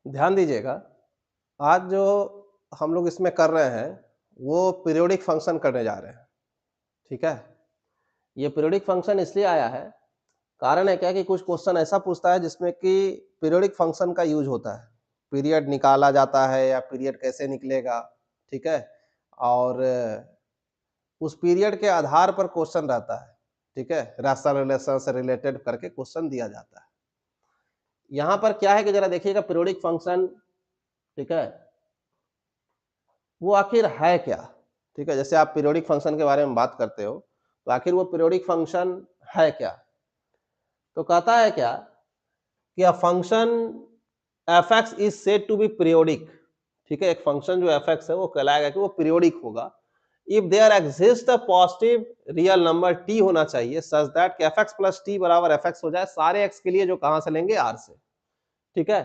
ध्यान दीजिएगा, आज जो हम लोग इसमें कर रहे हैं, वो पीरियोडिक फंक्शन करने जा रहे हैं, ठीक है? ये पीरियोडिक फंक्शन इसलिए आया है, कारण है क्या कि कुछ क्वेश्चन ऐसा पूछता है जिसमें कि पीरियोडिक फंक्शन का यूज़ होता है। पीरियड निकाला जाता है या पीरियड कैसे निकलेगा, ठीक है? और उस पीरियड के आधार पर क्वेश्चन रहता है, ठीक है? रैशनल रिलेशन से रिलेटेड करके क्वेश्चन दिया जाता है। यहाँ पर क्या है कि ज़रा देखिएगा पीरियोडिक फंक्शन, ठीक है? वो आखिर है क्या? ठीक है, जैसे आप पीरियोडिक फंक्शन के बारे में बात करते हो, तो आखिर वो पीरियोडिक फंक्शन है क्या? तो कहता है क्या कि a function f(x) is said to be periodic, ठीक है? एक फंक्शन जो f(x) है वो कहलाएगा कि वो पीरियोडिक होगा if there exist a positive real number t होना चाहिए सच दैट कि f(x) प्लस t बराबर f(x) हो जाए सारे x के लिए जो कहां से लेंगे r से, ठीक है?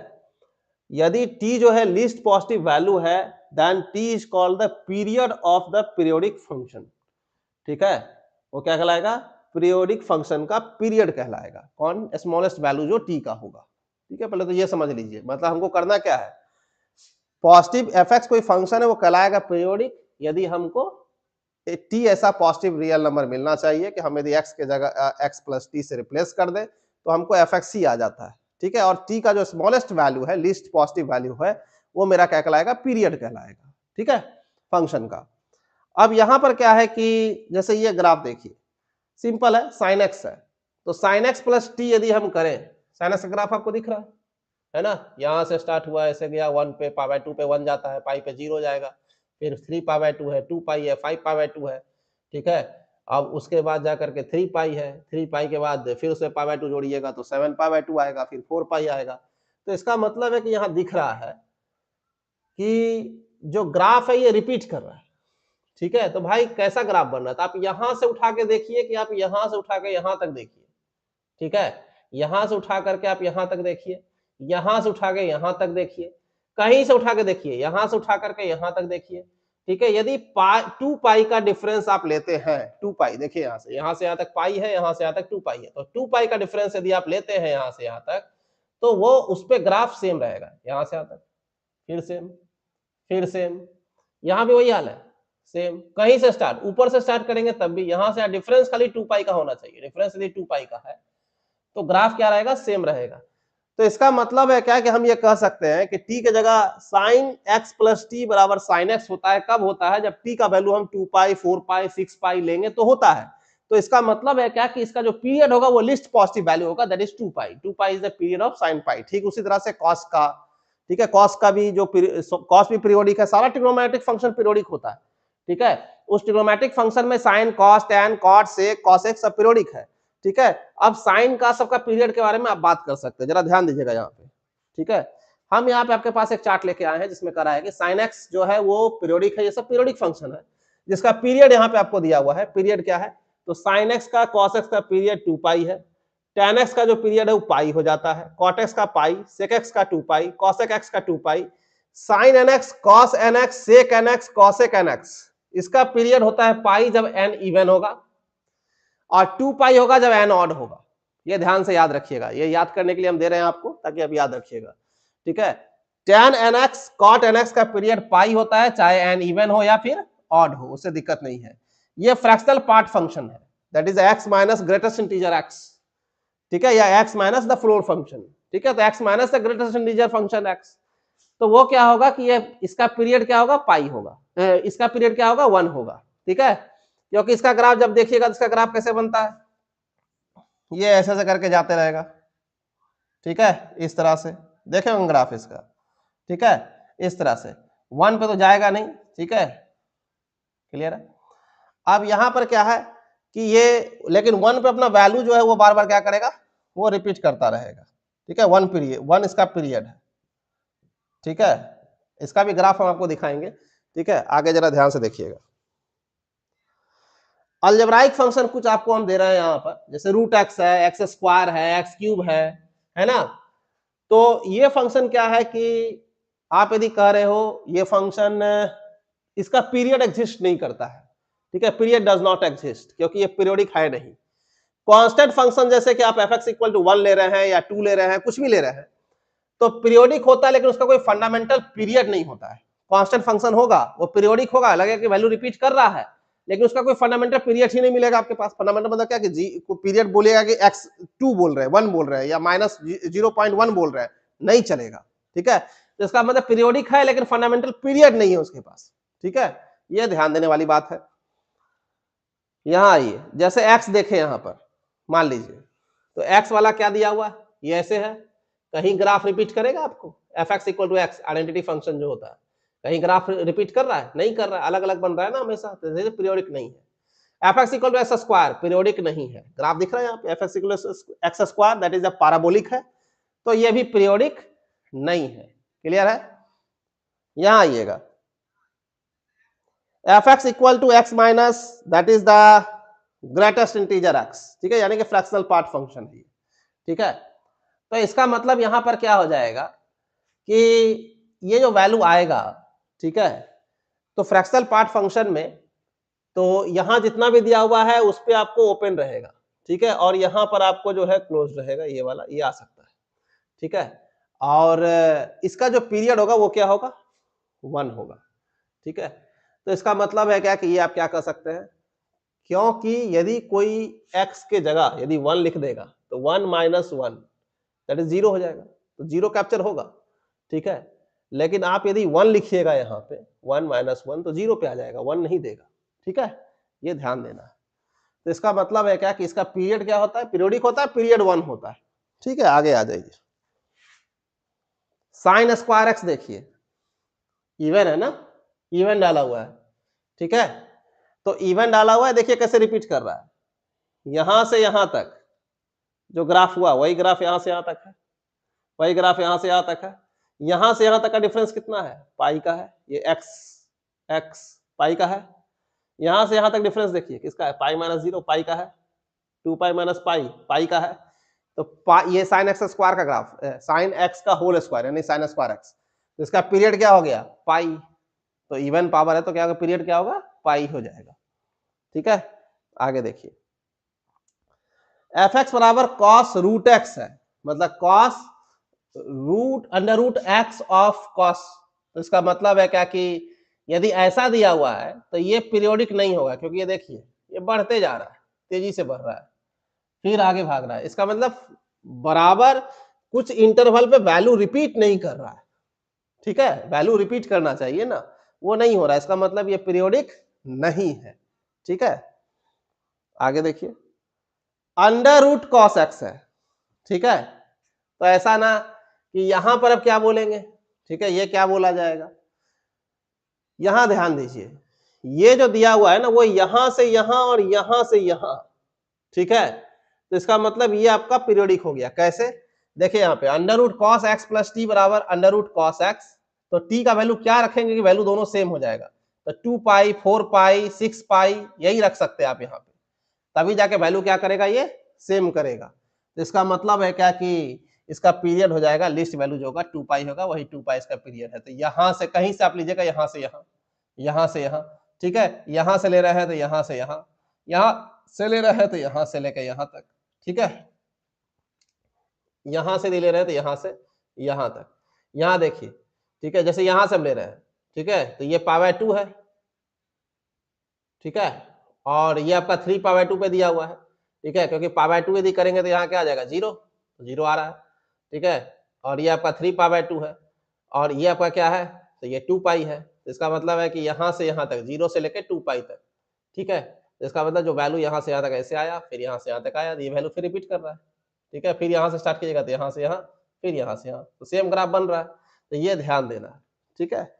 यदि t जो है लीस्ट पॉजिटिव वैल्यू है then t is called the period of the periodic function, ठीक है? वो क्या कहलाएगा? पीरियोडिक फंक्शन का पीरियड कहलाएगा। कौन? स्मॉलेस्ट वैल्यू जो t का होगा, ठीक है? पहले तो ये समझ लीजिए, मतलब हमको करना क्या है, पॉजिटिव f(x) कोई फंक्शन है वो कहलाएगा पीरियोडिक यदि हमको t ऐसा पॉजिटिव रियल नंबर मिलना चाहिए कि हम यदि x के जगह x प्लस t से रिप्लेस कर दें तो हमको f(x) ही आ जाता है, ठीक है? और t का जो स्मॉलेस्ट वैल्यू है, लीस्ट पॉजिटिव वैल्यू है, वो मेरा क्या कहलाएगा? पीरियड कहलाएगा, ठीक है? फंक्शन का। अब यहां पर क्या है कि जैसे ये ग्राफ देखिए, सिंपल है, साइन एक्स है, तो साइन एक्स प्लस टी यदि हम करें, साइन एक्स का ग्राफ आपको दिख रहा है ना? यहां से स्टार्ट हुआ, ऐसे गया 1 पे, पाई बाय 2 पे 1 जाता है, पाई पे 0 जाएगा, फिर 3 पाई बाय 2 है, 2 पाई है, 5 पाई बाय 2 है, ठीक है? अब उसके बाद जाकर के 3 पाई है, 3 पाई के बाद फिर उसमें पाई बाय 2 जोड़िएगा तो 7 पाई बाय 2 आएगा, फिर 4 पाई आएगा। तो इसका मतलब है कि यहाँ दिख रहा है कि जो ग्राफ है ये रिपीट कर रहा है, ठीक है? तो भाई कैसा ग्राफ बन रहा है? तो आप यहां से उठा के देखिए कि आप यहां से उठा के यहां तक देखिए, ठीक है? यहां से उठा करके आप यहां तक देखिए, यहां से उठा के यहां तक देखिए, कहीं से उठा के देखिए, यहां से उठा करके यहां तक देखिए, ठीक है? यदि पाई 2 पाई का डिफरेंस आप लेते हैं, 2 पाई देखिए यहां से यहां तक पाई है, यहां से यहां तक 2 पाई है, तो 2 पाई का डिफरेंस यदि आप लेते हैं यहां से यहां तक, तो वो उस पे ग्राफ सेम रहेगा, यहां से यहां तक, फिर सेम, फिर सेम, यहां भी वही हाल है, सेम। कहीं से स्टार्ट, ऊपर से स्टार्ट करेंगे तब भी यहां से डिफरेंस खाली 2 पाई का होना चाहिए, डिफरेंस यदि 2 पाई का है तो ग्राफ क्या रहेगा? सेम रहेगा। तो इसका मतलब है क्या कि हम ये कह सकते हैं कि t के जगह साइन x प्लस टी बराबर साइन एक्स होता है। कब होता है? जब t का वैल्यू हम 2 पाई 4 पाई 6 पाई लेंगे तो होता है। तो इसका मतलब है क्या कि इसका जो पीरियड होगा वो लिस्ट पॉजिटिव वैल्यू होगा, that is 2 pi. 2 pi is the period of sine pi. ठीक उसी तरह से कॉस का, ठीक है? कॉस का भी जो कॉस भी पीरियोडिक है, सारा ट्रिग्नोमेट्रिक फंक्शन पीरियोडिक होता है, ठीक है? उस ट्रिग्नोमेट्रिक फंक्शन में sine cos tan cot sec cosec सब पीरियोडिक है, ठीक है? अब साइन का सबका पीरियड के बारे में आप बात कर सकते हैं, जरा ध्यान दीजिएगा यहाँ पे, ठीक है? हम यहाँ पे आपके पास एक चार्ट लेके आए हैं जिसमें करा है कि साइन एक्स जो है वो पीरियोडिक है, ये सब पीरियोडिक फंक्शन है जिसका पीरियड यहाँ पे आपको दिया हुआ है। पीरियड क्या है? तो साइन एक्स का कॉस एक्स का पीरियड 2 पाई है, tan एक्स का जो पीरियड है वो पाई हो जाता है, cot एक्स का पाई, sec एक्स का 2 पाई, cosec एक्स का 2 पाई, sin nx cos nx sec nx cosec nx इसका पीरियड होता है पाई जब n इवन होगा और 2 पाई होगा जब n ऑड होगा। ये ध्यान से याद रखिएगा, ये याद करने के लिए हम दे रहे हैं आपको ताकि आप याद रखिएगा, ठीक है? tan nx cot nx का पीरियड पाई होता है चाहे n इवन हो या फिर ऑड हो, उससे दिक्कत नहीं है। ये फ्रैक्शनल पार्ट फंक्शन है, that is x minus greatest integer x, ठीक है? या x minus the floor function, ठीक है? तो x minus the greatest integer function x, तो वो क्या होगा कि ये इसका पीरियड क्या होगा? पाई होगा, इसका पीरियड क्या होगा? 1 होगा, ठीक है? क्योंकि इसका ग्राफ जब देखिएगा तो इसका ग्राफ कैसे बनता है? ये ऐसे ऐसे करके जाते रहेगा, ठीक है? इस तरह से देखे होंगे ग्राफ इसका, ठीक है? इस तरह से 1 पे तो जाएगा नहीं, ठीक है? क्लियर है? अब यहां पर क्या है कि ये लेकिन 1 पे अपना वैल्यू जो है वो बार बार क्या करेगा? वो रिपीट करता रहेगा, ठीक है? 1 पीरियड, 1 इसका पीरियड है, ठीक है? इसका भी ग्राफ हम आपको दिखाएंगे, ठीक है? आगे जरा ध्यान से देखिएगा। अलजेब्राइक फंक्शन कुछ आपको हम दे रहे हैं यहाँ पर, जैसे रूट एक्स है, एक्स स्क्वायर है, एक्स क्यूब है ना? तो ये फंक्शन क्या है कि आप यदि कह रहे हो ये फंक्शन, इसका पीरियड एग्जिस्ट नहीं करता है, ठीक है? पीरियड डज नॉट एग्जिस्ट क्योंकि ये पीरियोडिक है नहीं। कांस्टेंट फंक्शन जैसे कि आप f(x = 1) ले रहे हैं या 2 ले रहे हैं, कुछ भी ले रहे हैं, तो पीरियोडिक होता है लेकिन उसका कोई फंडामेंटल पीरियड नहीं होता है। कांस्टेंट फंक्शन होगा, वो पीरियोडिक होगा, लगेगा कि वैल्यू रिपीट कर रहा है, लेकिन उसका कोई फंडामेंटल पीरियड ही नहीं मिलेगा आपके पास। फंडामेंटल मतलब क्या कि जी को पीरियड बोलेगा कि x2 बोल रहे हैं, 1 बोल रहे हैं या -0.1 बोल रहे हैं, नहीं चलेगा। ठीक है, तो इसका मतलब पीरियोडिक है लेकिन फंडामेंटल पीरियड नहीं है उसके पास। ठीक है, ये ध्यान देने वाली बात है। यहां आइए, जैसे x देखे यहां पर, मान लीजिए तो x वाला क्या दिया हुआ, ये ऐसे है, कहीं ग्राफ रिपीट करेगा आपको, fx equal to x identity function जो होता है, कहीं ग्राफ रिपीट कर रहा है, नहीं कर रहा है, अलग अलग बन रहा है ना हमेशा, तो पीरियोडिक नहीं है। fx equal to x square periodic नहीं है, ग्राफ दिख रहा है यहाँ पे, fx equal to x square that is a parabolic है, तो ये भी पीरियोडिक नहीं है। क्लियर है? यहां आइएगा, fx equal to x minus that is the greatest integer x, ठीक है, यानी कि फ्रैक्शनल पार्ट फंक्शन है। ठीक है, तो इसका मतलब यहां पर क्या हो जाएगा कि ये जो वैल्यू आएगा, ठीक है, तो फ्रैक्शनल पार्ट फंक्शन में तो यहां जितना भी दिया हुआ है उस पे आपको ओपन रहेगा, ठीक है, और यहां पर आपको जो है क्लोज रहेगा, ये वाला ये आ सकता है। ठीक है, और इसका जो पीरियड होगा वो क्या होगा, 1 होगा। ठीक है, तो इसका मतलब है क्या कि ये आप क्या कर सकते हैं, क्योंकि यदि कोई x के जगह यदि 1 लिख देगा तो 1 माइनस 1 दैट इज 0 हो जाएगा, तो 0 कैप्चर होगा। ठीक है, लेकिन आप यदि 1 लिखिएगा यहाँ पे 1 माइनस 1 तो 0 पे आ जाएगा, 1 नहीं देगा। ठीक है, ये ध्यान देना है। तो इसका मतलब है क्या कि इसका पीरियड क्या होता है, पीरियोडिक होता है, पीरियड 1 होता है। ठीक है, आगे आ जाइए, साइन स्क्वायर एक्स देखिए, इवन है ना, इवन डाला हुआ है। ठीक है, तो इवन डाला हुआ है, देखिए कैसे रिपीट कर रहा है, यहां से यहां तक जो ग्राफ हुआ वही ग्राफ यहां से यहां तक है, वही ग्राफ यहां से यहां तक है, यहां से यहां तक का डिफरेंस कितना है, पाई का है, ये एक्स एक्स पाई का है, यहां से यहां तक डिफरेंस देखिए किसका है, पाई माइनस 0 पाई का है, 2 पाई माइनस पाई पाई का है, तो ये साइन एक्स स्क्वायर का ग्राफ, साइन एक्स का होल स्क्वायर यानी साइन स्क्वायर एक्स, तो इसका पीरियड क्या हो गया, पाई, तो इवन पावर है तो क्या होगा, पीरियड क्या होगा, पाई हो जाएगा। ठीक है, आगे देखिए, एफ एक्स बराबर कॉस रूट एक्स है, मतलब cos root under root x of cos, तो इसका मतलब है क्या कि यदि ऐसा दिया हुआ है तो ये पीरियोडिक नहीं होगा, क्योंकि ये देखिए ये बढ़ते जा रहा है, तेजी से बढ़ रहा है, फिर आगे भाग रहा है, इसका मतलब बराबर कुछ इंटरवल पे वैल्यू रिपीट नहीं कर रहा है। ठीक है, वैल्यू रिपीट करना चाहिए ना, वो नहीं हो रहा है, इसका मतलब ये पीरियोडिक नहीं है। ठीक है, आगे देखिए, अंडर रूट कॉस एक्स है। ठीक है, तो ऐसा ना कि यहां पर अब क्या बोलेंगे, ठीक है, ये क्या बोला जाएगा, यहां ध्यान दीजिए, ये जो दिया हुआ है ना वो यहां से यहां और यहां से यहां, ठीक है, तो इसका मतलब ये आपका पीरियोडिक हो गया। कैसे, देखिए यहाँ पे under root cos x plus t बराबर अंडर रूट कॉस एक्स, तो टी का वैल्यू क्या रखेंगे कि वैल्यू दोनों सेम हो जाएगा, तो 2 पाई 4 पाई 6 पाई यही रख सकते हैं आप यहाँ पे, तभी जाके वैल्यू क्या करेगा, ये सेम करेगा। तो इसका मतलब है क्या कि इसका पीरियड हो जाएगा, लिस्ट वैल्यू जो होगा 2 पाई होगा, वही 2 पाई इसका पीरियड है। तो यहां से कहीं से आप लीजिएगा, यहां से यहां, यहां से यहां, ठीक है, यहां से ले रहे हैं तो यहां से यहां, यहां से ले रहे हैं तो यहां से लेकर यहां तक, ठीक है, यहां से ले रहे हैं तो यहां से यहां तक, यहां देखिए, ठीक है, जैसे यहां से हम ले रहे हैं, ठीक है, तो ये पावर 2 है, ठीक है, और ये आपका 3 पावर 2 पे दिया हुआ है, ठीक है, क्योंकि पावर 2 यदि करेंगे तो यहाँ क्या आ जाएगा, 0, तो 0 आ रहा है, ठीक है, और ये आपका 3 पावर 2 है, और ये आपका क्या है, तो ये 2 पाई है, तो इसका मतलब है कि यहाँ से यहाँ तक 0 से लेकर 2 पाई तक, ठीक है, तो इसका मतलब जो वैल्यू यहाँ से यहाँ तक ऐसे आया, फिर यहाँ से यहाँ तक आया, ये वैल्यू फिर रिपीट कर रहा है, ठीक है, फिर यहाँ से स्टार्ट कीजिएगा तो यहाँ से यहाँ, फिर यहाँ से यहाँ, तो सेम ग्राफ बन रहा है, तो ये ध्यान देना है। ठीक है,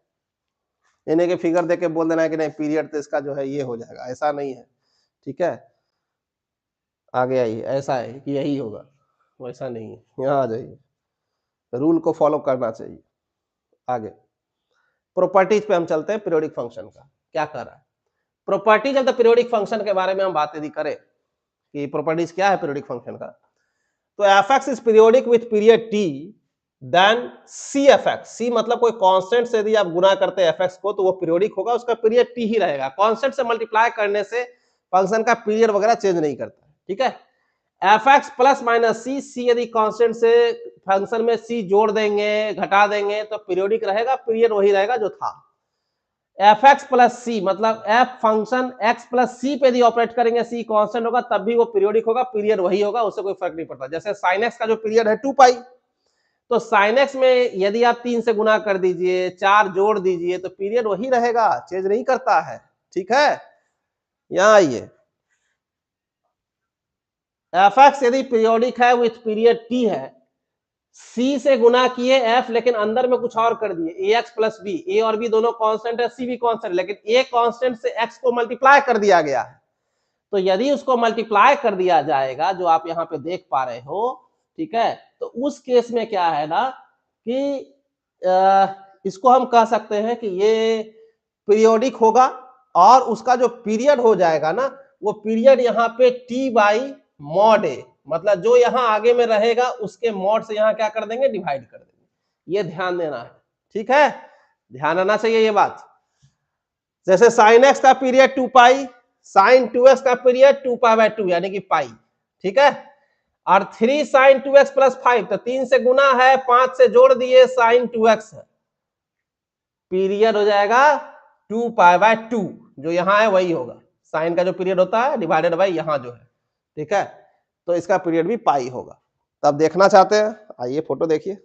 इन्हें के फिगर देख के बोल देना है कि नहीं पीरियड तो इसका जो है ये हो जाएगा, ऐसा नहीं है। ठीक है, आगे आइए, ऐसा है कि यही होगा, वैसा नहीं है, यहाँ आ जाइए, रूल को फॉलो करना चाहिए। आगे प्रॉपर्टीज पे हम चलते हैं, पीरियोडिक फंक्शन का क्या कर रहा है, properties of the periodic function के बारे में हम बात यदि करें कि प्रॉपर्टीज क्या है पीरियोडिक फंक्शन का, तो F X is periodic with period T then C F X, C मतलब कोई कांस्टेंट से यदि आप गुना करते हैं एफ एक्स को तो वो पीरियोडिक होगा, उसका पीरियड टी ही रहेगा, कांस्टेंट से मल्टीप्लाई करने से फंक्शन का पीरियड वगैरह चेंज नहीं करता। ठीक है, एफ एक्स प्लस माइनस सी, सी यदि कांस्टेंट से फंक्शन में सी जोड़ देंगे घटा देंगे तो पीरियोडिक रहेगा, पीरियड वही रहेगा जो था। एफ एक्स प्लस सी मतलब एफ फंक्शन एक्स प्लस सी पे यदि ऑपरेट करेंगे, सी कांस्टेंट होगा तब भी वो पीरियोडिक होगा, पीरियड वही होगा, उससे कोई फर्क नहीं पड़ता। जैसे साइन एक्स का जो पीरियड है 2 पाई, तो साइन एक्स में यदि आप 3 से गुना कर दीजिए, 4 जोड़ दीजिए तो पीरियड वही रहेगा, चेंज नहीं करता है। ठीक है, यहां आइए, एफ एक्स यदि पीरियोडिक है विथ पीरियड टी है, सी से गुना किए एफ लेकिन अंदर में कुछ और कर दिए, ए एक्स प्लस बी, ए और बी दोनों कांस्टेंट है, सी भी कांस्टेंट, लेकिन ए कांस्टेंट से एक्स को मल्टीप्लाई कर दिया गया है। तो यदि उसको मल्टीप्लाई कर दिया जाएगा जो आप यहाँ पे देख पा रहे हो, ठीक है, तो उस केस में क्या है ना कि इसको हम कह सकते हैं कि ये पीरियोडिक होगा, और उसका जो पीरियड हो जाएगा ना, वो पीरियड यहाँ पे टी बाई मॉड ए, मतलब जो यहाँ आगे में रहेगा उसके मॉड से यहाँ क्या कर देंगे, डिवाइड कर देंगे। ये ध्यान देना है, ठीक है, ध्यान आना चाहिए ये बात। जैसे साइन एक्स का पीरियड 2 पाई, साइन 2x का पीरियड 2 पाई बाय 2 यानी कि पाई, ठीक है, और 3 साइन 2x प्लस 5, तो 3 से गुना है, 5 से जोड़ दिए, साइन 2x है, पीरियड हो जाएगा 2 पाई बाय 2, जो यहां है वही होगा, साइन का जो पीरियड होता है डिवाइडेड बाय यहां जो है, ठीक है, तो इसका पीरियड भी पाई होगा। तब देखना चाहते हैं, आइए फोटो देखिए,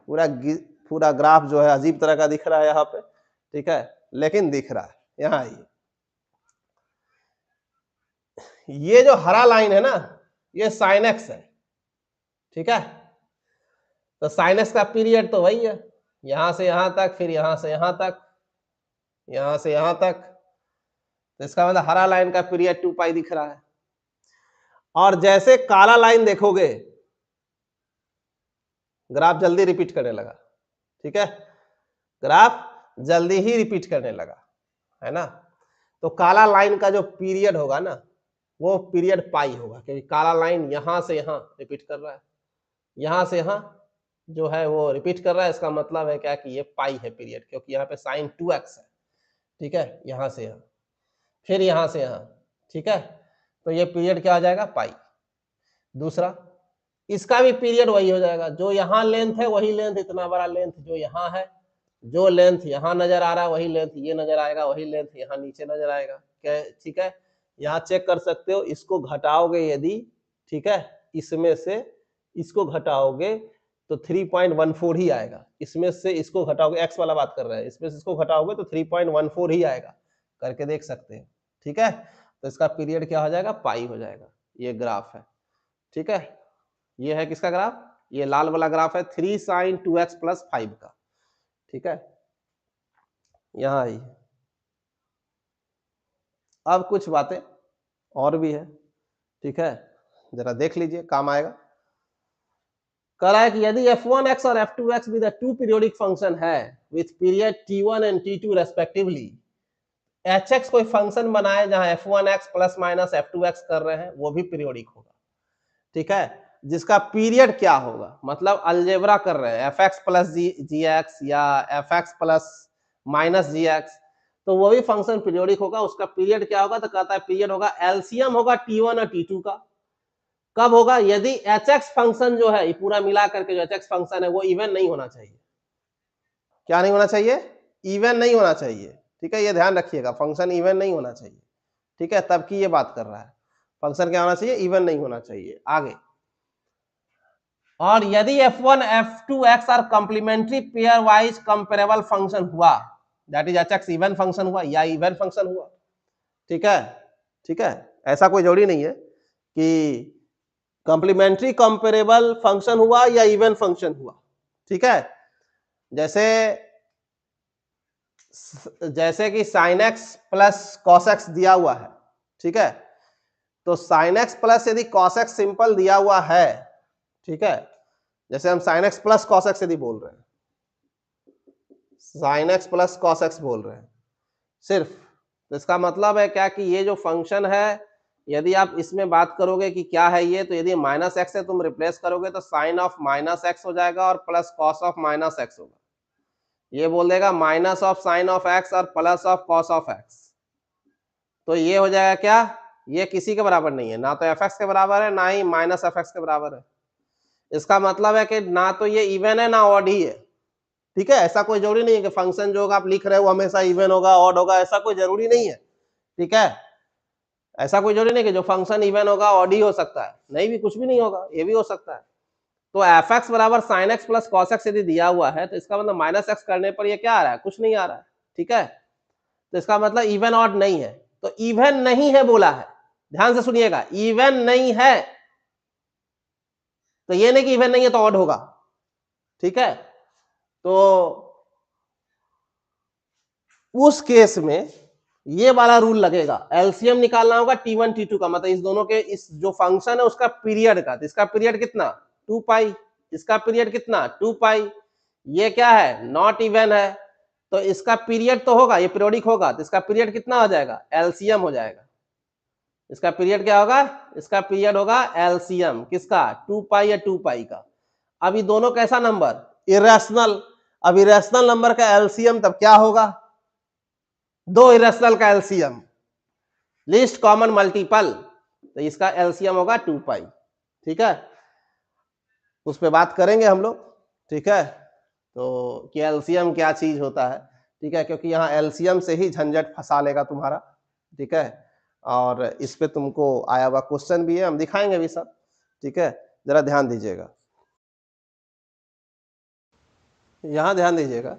पूरा ग्राफ जो है अजीब तरह का दिख रहा है यहाँ पे, ठीक है, लेकिन दिख रहा है। यहाँ आइए, ये जो हरा लाइन है ना, ये साइन एक्स है, ठीक है, तो साइन एक्स का पीरियड तो वही है, यहां से यहां तक, फिर यहां से यहां तक, यहां से यहां तक, तो इसका मतलब हरा लाइन का पीरियड 2 पाई दिख रहा है। और जैसे काला लाइन देखोगे, ग्राफ जल्दी रिपीट करने लगा, ठीक है, ग्राफ जल्दी ही रिपीट करने लगा, है ना, तो काला लाइन का जो पीरियड होगा ना, वो पीरियड पाई होगा, क्योंकि काला लाइन यहां से यहां रिपीट कर रहा है, यहां से यहां जो है वो रिपीट कर रहा है, इसका मतलब है क्या कि ये पाई है पीरियड, क्योंकि यहाँ पे साइन 2x है, ठीक है, यहां से यहां, फिर यहां से यहां, ठीक है, तो ये पीरियड क्या हो जाएगा, पाई। दूसरा, इसका भी पीरियड वही हो जाएगा, जो यहाँ लेंथ है वही लेंथ, इतना बड़ा लेंथ जो यहाँ है, जो लेंथ यहाँ नजर आ रहा है वही लेंथ ये नजर आएगा, वही लेंथ यहाँ नीचे नजर आएगा, क्या, ठीक है, यहाँ चेक कर सकते हो, इसको घटाओगे यदि, ठीक है, इसमें से इसको घटाओगे तो 3.14 ही आएगा, इसमें से इसको घटाओगे, एक्स वाला बात कर रहे हैं, इसमें से इसको घटाओगे तो 3.14 ही आएगा, करके देख सकते हैं, ठीक है, तो इसका पीरियड क्या हो जाएगा, पाई हो जाएगा। ये ग्राफ है, ठीक है, ये है किसका ग्राफ, ये लाल वाला ग्राफ है 3 साइन 2x प्लस 5 का, ठीक है, यहां आई। अब कुछ बातें और भी है, ठीक है, जरा देख लीजिए, काम आएगा। कह रहा है कि यदि f1x और f2x भी द टू पीरियोडिक फंक्शन है with period t1 and t2 respectively, hx कोई फंक्शन बनाए जहां f1x प्लस माइनस f2x कर रहे हैं, वो भी पीरियोडिक होगा, ठीक है, जिसका पीरियड क्या होगा, मतलब अलजेब्रा कर रहे हैं fx प्लस जी एक्स या fx प्लस माइनस जी एक्स, तो वो भी फंक्शन पीरियोडिक होगा, उसका पीरियड क्या होगा, तो कहता है पीरियड होगा एलसीएम होगा t1 और t2 का। कब होगा, यदि hx फंक्शन जो है, ये पूरा मिला करके जो hx फंक्शन है वो इवन नहीं होना चाहिए। क्या नहीं होना चाहिए, इवन नहीं होना चाहिए, ठीक है, ये ध्यान रखिएगा, फंक्शन इवन नहीं होना चाहिए, ठीक है, तब की ये बात कर रहा है, फंक्शन क्या होना चाहिए, इवन नहीं होना चाहिए। आगे, और यदि f1 f2x are complementary pair wise comparable function हुआ, that is hx even function हुआ या इवन फंक्शन हुआ, ठीक है, ठीक है, ऐसा कोई जरूरी नहीं है कि कॉम्प्लीमेंट्री कंपेरेबल फंक्शन हुआ या इवन फंक्शन हुआ, ठीक है, जैसे कि sin x plus cos x दिया हुआ है, ठीक है, तो sin x प्लस यदि cos x सिंपल दिया हुआ है, ठीक है, जैसे हम sin x plus cos x यदि बोल रहे हैं, sin x plus cos x बोल रहे हैं सिर्फ, तो इसका मतलब है क्या कि ये जो फंक्शन है, यदि आप इसमें बात करोगे कि क्या है ये, तो यदि माइनस एक्स है तुम रिप्लेस करोगे तो साइन ऑफ माइनस एक्स हो जाएगा और plus cos of minus X होगा, ये बोल देगा minus of sine of X और plus of cos of X, तो ये हो जाएगा क्या, ये किसी के बराबर नहीं है, ना तो एफ एक्स के बराबर है ना ही माइनस एफ एक्स के बराबर है, इसका मतलब है कि ना तो ये इवन है ना ऑड ही है, ठीक है। ऐसा कोई जरूरी नहीं है कि फंक्शन जो आप लिख रहे हो हमेशा इवन होगा ऑड होगा, ऐसा कोई जरूरी नहीं है, ठीक है। ऐसा कोई जरूरी नहीं कि जो फंक्शन इवन होगा ऑड ही हो सकता है, नहीं भी कुछ भी नहीं होगा, ये भी हो सकता है। तो एफ एक्स बराबर sine x plus cos x यदि दिया हुआ है तो इसका मतलब माइनस एक्स करने पर ये क्या आ रहा है, कुछ नहीं आ रहा है, ठीक है। तो इसका मतलब इवन ऑड नहीं है, तो इवन नहीं है बोला है, ध्यान से सुनिएगा, इवन नहीं है, तो ये नहीं कि इवन नहीं है तो ऑड होगा, ठीक है। तो उस केस में ये वाला रूल लगेगा, एलसीएम निकालना होगा T1 T2 का, मतलब इस दोनों के इस जो फंक्शन है उसका पीरियड का, तो इसका पीरियड कितना 2 पाई, इसका पीरियड कितना 2 पाई, ये क्या है नॉट इवन है, तो इसका पीरियड तो होगा, ये पीरियोडिक होगा, तो इसका पीरियड कितना हो जाएगा एलसीएम हो जाएगा। इसका पीरियड क्या होगा, इसका पीरियड होगा एलसीएम किसका 2 पाई या 2 पाई का। अब ये दोनों कैसा नंबर इरेशनल, अब इरेशनल नंबर का एलसीएम तब क्या होगा, दो इरेशनल का एलसीएम लीस्ट कॉमन मल्टीपल, तो इसका एलसीएम होगा 2 पाई, ठीक है। उस पर बात करेंगे हम लोग, ठीक है। तो कि एलसीएम क्या चीज होता है, ठीक है, क्योंकि यहाँ एलसीएम से ही झंझट फंसा लेगा तुम्हारा, ठीक है। और इस पे तुमको आया हुआ क्वेश्चन भी है, हम दिखाएंगे भी सब, ठीक है, जरा ध्यान दीजिएगा, यहाँ ध्यान दीजिएगा।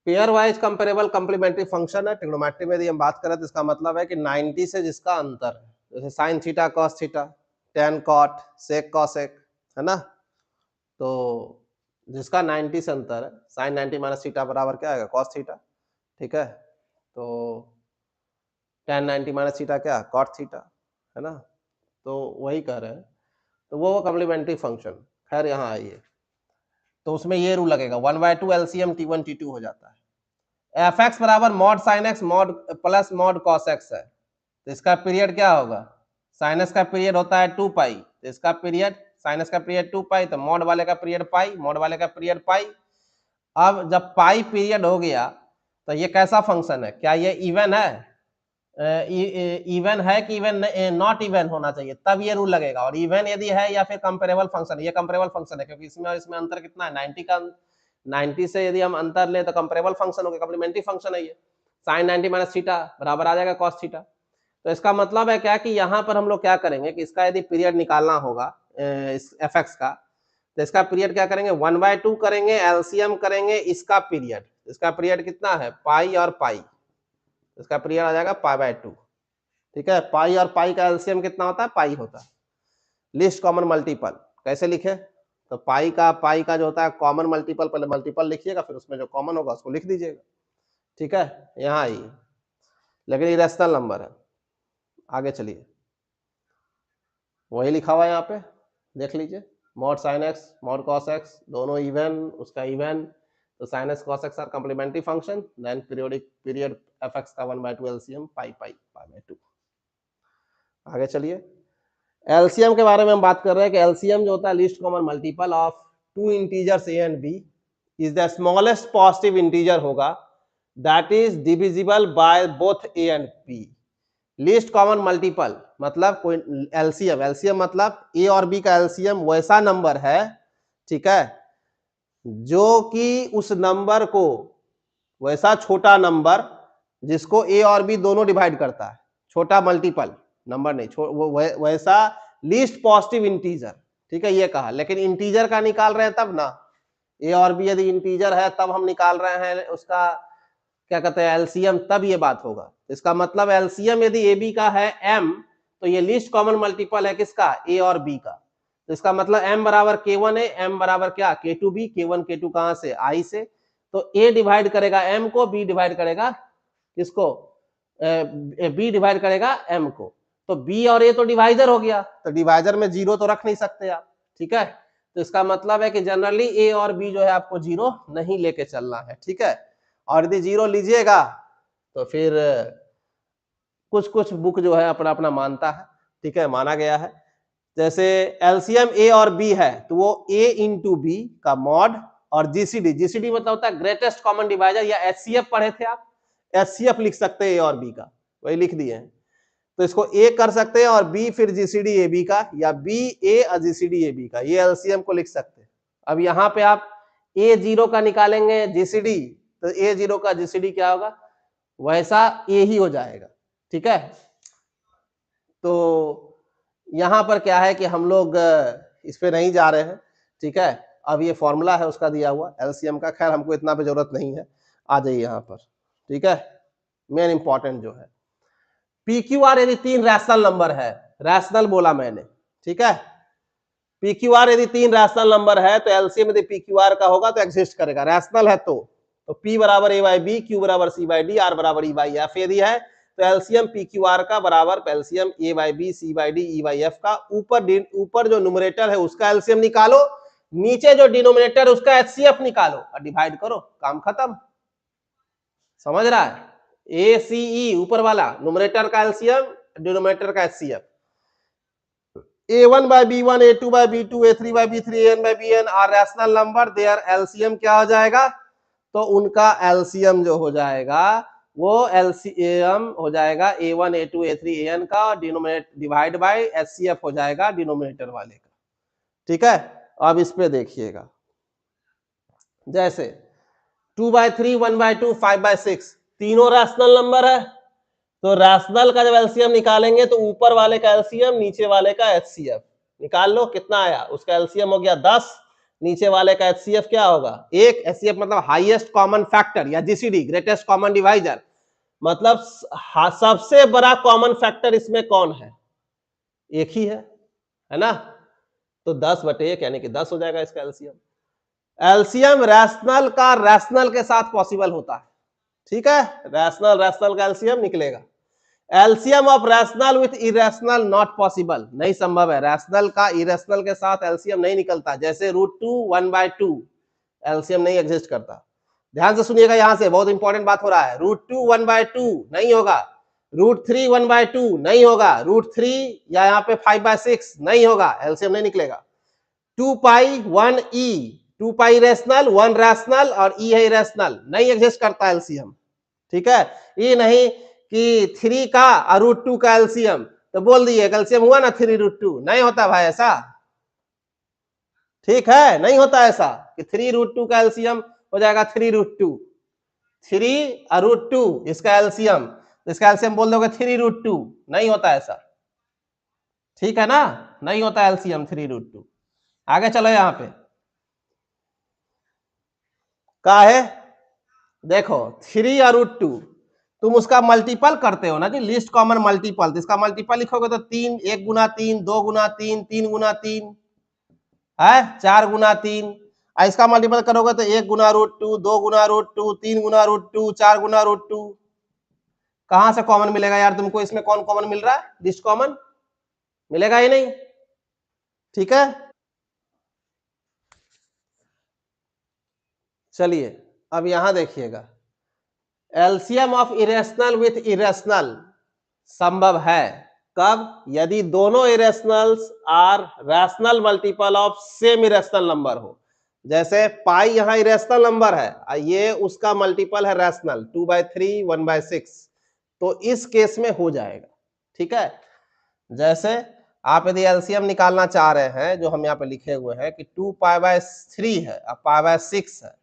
Pair wise comparable complementary function है ट्रिग्नोमेट्री में, यदि हम बात करें तो इसका मतलब है कि 90 से जिसका अंतर है, जैसे sine theta cos theta, tan cot sec cosec, है ना, तो जिसका 90 से अंतर है, साइन 90 माइनस थीटा बराबर क्या आएगा कॉस थीटा, ठीक है। तो टेन 90 माइनस थीटा क्या कॉट थीटा, है ना, तो वही कह रहे हैं, तो वो कम्प्लीमेंट्री फंक्शन। खैर यहाँ आइए, तो उसमें ये रूल लगेगा 1/2 एलसीएम T1 T2 हो जाता है। एफ एक्स बराबर mod sine x mod plus mod cos x है, तो इसका पीरियड क्या होगा, साइन एक्स का पीरियड होता है 2 पाई, तो इसका पीरियड साइन एक्स का पीरियड 2 पाई, तो मॉड वाले का पीरियड पाई, मॉड वाले का पीरियड पाई। अब जब पाई पीरियड हो गया तो ये कैसा फंक्शन है, क्या ये इवन है, इवन है कि इवन नॉट इवन होना चाहिए, तब ये रूल लगेगा। और इवन यदि है या फिर कंपेरेबल फंक्शन, ये कंपेरेबल फंक्शन है क्योंकि इसमें और इसमें अंतर कितना है 90 का, 90 से यदि हम अंतर ले तो कंपेरेबल फंक्शन हो गया, कम्प्लीमेंट्री फंक्शन है ये। साइन 90 माइनस थीटा बराबर आ जाएगा कॉस थीटा। तो इसका मतलब है क्या कि यहाँ पर हम लोग क्या करेंगे कि इसका यदि पीरियड निकालना होगा इस एफ एक्स का, तो इसका पीरियड क्या करेंगे 1/2 करेंगे, एलसीएम करेंगे इसका पीरियड, इसका पीरियड कितना है पाई और पाई, इसका पीरियड आ जाएगा π/2, ठीक है। पाई और पाई का एलसीएम कितना होता है पाई होता है, लिस्ट कॉमन मल्टीपल कैसे लिखे, तो पाई का जो होता है कॉमन मल्टीपल, पहले मल्टीपल लिखिएगा फिर उसमें जो कॉमन होगा उसको लिख दीजिएगा, ठीक है। यहाँ आइए, लेकिन इरेशनल नंबर है, आगे चलिए, वही लिखा हुआ है यहाँ पे देख लीजिए, mod sine x mod cos x दोनों इवन, उसका इवन, तो sine x cos x are complementary function, then period f x का 1/2 एलसीएम π/2। आगे चलिए, एलसीएम के बारे में हम बात कर रहे हैं कि एलसीएम जो होता है least common multiple of two integers A and B is the smallest positive integer होगा that is divisible by both A and B. Least common multiple मतलब कोई एलसीएम, एलसीएम मतलब ए और बी का एलसीएम वैसा नंबर है, ठीक है, जो कि उस नंबर को वैसा छोटा नंबर जिसको ए और बी दोनों डिवाइड करता है, छोटा मल्टीपल नंबर नहीं, वो वैसा लीस्ट पॉजिटिव इंटीजर, ठीक है, ये कहा। लेकिन इंटीजर का निकाल रहे हैं तब ना, ए और बी यदि इंटीजर है तब हम निकाल रहे हैं उसका क्या कहते हैं एलसीएम, तब ये बात होगा। इसका मतलब एलसीएम यदि ए बी का है एम, तो ये लीस्ट कॉमन मल्टीपल है किसका ए और बी का, तो इसका मतलब एम बराबर k1 है, एम बराबर क्या k2b, k1 k2 कहां से आई से, तो ए डिवाइड करेगा एम को, बी डिवाइड करेगा किसको, बी डिवाइड करेगा एम को, तो बी और ए तो डिवाइजर हो गया, तो डिवाइजर में जीरो तो रख नहीं सकते आप, ठीक है। तो इसका मतलब है कि जनरली ए और बी जो है आपको जीरो नहीं लेके चलना है, ठीक है। और यदि जीरो लीजिएगा तो फिर कुछ कुछ बुक जो है अपना अपना मानता है, ठीक है, माना गया है। जैसे एलसीएम ए और बी है तो वो ए इंटू बी का मॉड, और जीसीडी, जीसीडी मतलब होता है ग्रेटेस्ट कॉमन डिवाइजर, या एचसीएफ पढ़े थे आप, एचसीएफ लिख सकते हैं ए और बी का, वही लिख दिए हैं। तो इसको ए कर सकते हैं और बी फिर जीसीडी ए बी का, या बी ए और जीसीडी ए बी का, ये एलसीएम को लिख सकते हैं। अब यहाँ पे आप ए जीरो का निकालेंगे जीसीडी, तो ए जीरो का जीसीडी क्या होगा, वैसा ए ही हो जाएगा। ठीक है, तो यहां पर क्या है कि हम लोग इस पे नहीं जा रहे हैं। ठीक है, अब ये फॉर्मूला है उसका दिया हुआ एलसीएम का, खैर हमको इतना पे जरूरत नहीं है, आ जाइए यहाँ पर। ठीक है, मेन इंपॉर्टेंट जो है पी क्यू आर यदि तीन रैशनल नंबर है, रैशनल बोला मैंने, ठीक है, पी क्यू आर यदि तीन रैशनल नंबर है तो एलसीएम यदि पी क्यू आर का होगा तो एग्जिस्ट करेगा, रैशनल है तो P बराबर ए बाई बी, क्यू बराबर सी बाई डी, आर बराबर ई बाई एफ यदि है तो एलसीएम पी क्यू आर का बराबर LCM a by b, c by d, e by f का। ऊपर जो न्यूमरेटर है उसका एलसीएम निकालो, नीचे जो डिनोमिनेटर है उसका एचसीएफ निकालो और डिवाइड करो, काम खत्म। समझ रहा है, ए सी ई ऊपर वाला न्यूमरेटर का एलसीएम, डिनोमिनेटर का HCF. A1 by B1, A2 by B2, A3 by B3, AN by BN are rational number, there LCM क्या हो जाएगा, तो उनका एलसीएम जो हो जाएगा वो एलसीएम हो जाएगा A1, A2, A3, AN का, डिनोमिनेटर डिवाइड बाय एचसीएफ हो जाएगा डिनोमिनेटर वाले का। ठीक है, अब इस पे देखिएगा, जैसे 2/3, 1/2, 5/6 तीनों रैशनल नंबर है, तो रैशनल का जब एलसीएम निकालेंगे तो ऊपर वाले का एलसीएम, नीचे वाले का एचसीएफ निकाल लो, कितना आया, उसका एलसीएम हो गया 10, नीचे वाले का एचसीएफ क्या होगा 1, एचसीएफ मतलब हाईएस्ट कॉमन फैक्टर या जीसीडी ग्रेटेस्ट कॉमन डिवाइजर, मतलब सबसे बड़ा कॉमन फैक्टर इसमें कौन है, एक ही है ना, तो 10/1 यानी कि 10 हो जाएगा इसका एलसीएम। एलसीएम रैशनल का रैशनल के साथ पॉसिबल होता है। ठीक है, रैशनल का एलसीएम निकलेगा। LCM of rational with irrational not possible, नहीं संभव है, रैशनल का इरेशनल के साथ एलसीएम नहीं निकलता, जैसे √2 1/2 एलसीएम नहीं एग्जिस्ट करता। ध्यान से सुनिएगा, यहां से बहुत इंपॉर्टेंट बात हो रहा है, √2 1/2 नहीं होगा, √3 1/2 नहीं होगा, √3 या यहाँ पे 5/6 नहीं होगा, एलसीएम नहीं निकलेगा। 2π 1e, 2π इरेशनल, 1 रैशनल और e है इरेशनल, नहीं एग्जिस्ट करता एलसीएम। ठीक है, ये नहीं कि 3 का और √2 का एलसीएम, तो बोल दिए एलसीएम हुआ ना 3√2, नहीं होता भाई ऐसा। ठीक है, नहीं होता ऐसा कि 3√2 का एलसीएम हो जाएगा 3√2, 3 और √2 इसका एलसीएम, इसका एलसीएम बोल दोगे 3√2, नहीं होता ऐसा। ठीक है ना, नहीं होता एलसीएम 3√2। आगे चलो, यहां पे क्या है, देखो 3 और √2 तुम उसका मल्टीपल करते हो ना जी, लिस्ट कॉमन मल्टीपल, तो इसका मल्टीपल लिखोगे तो 3, 1 गुना 3, 2 गुना 3, 3 गुना 3 है, 4 गुना 3, इसका मल्टीपल करोगे तो 1 गुना √2, 2 गुना √2, 3 गुना √2, 4 गुना √2। कहां से कॉमन मिलेगा यार तुमको, इसमें कौन कॉमन मिल रहा है, लिस्ट कॉमन मिलेगा ही नहीं। ठीक है, चलिए अब यहां देखिएगा, LCM of irrational with irrational संभव है कब, यदि दोनों irrationals are rational multiple of same irrational number हो। जैसे पाई यहां इरेशनल नंबर है, ये उसका मल्टीपल है रैशनल, 2/3 1/6, तो इस केस में हो जाएगा। ठीक है, जैसे आप यदि एलसीएम निकालना चाह रहे हैं, जो हम यहाँ पे लिखे हुए हैं कि 2π/3 है और π/6 है,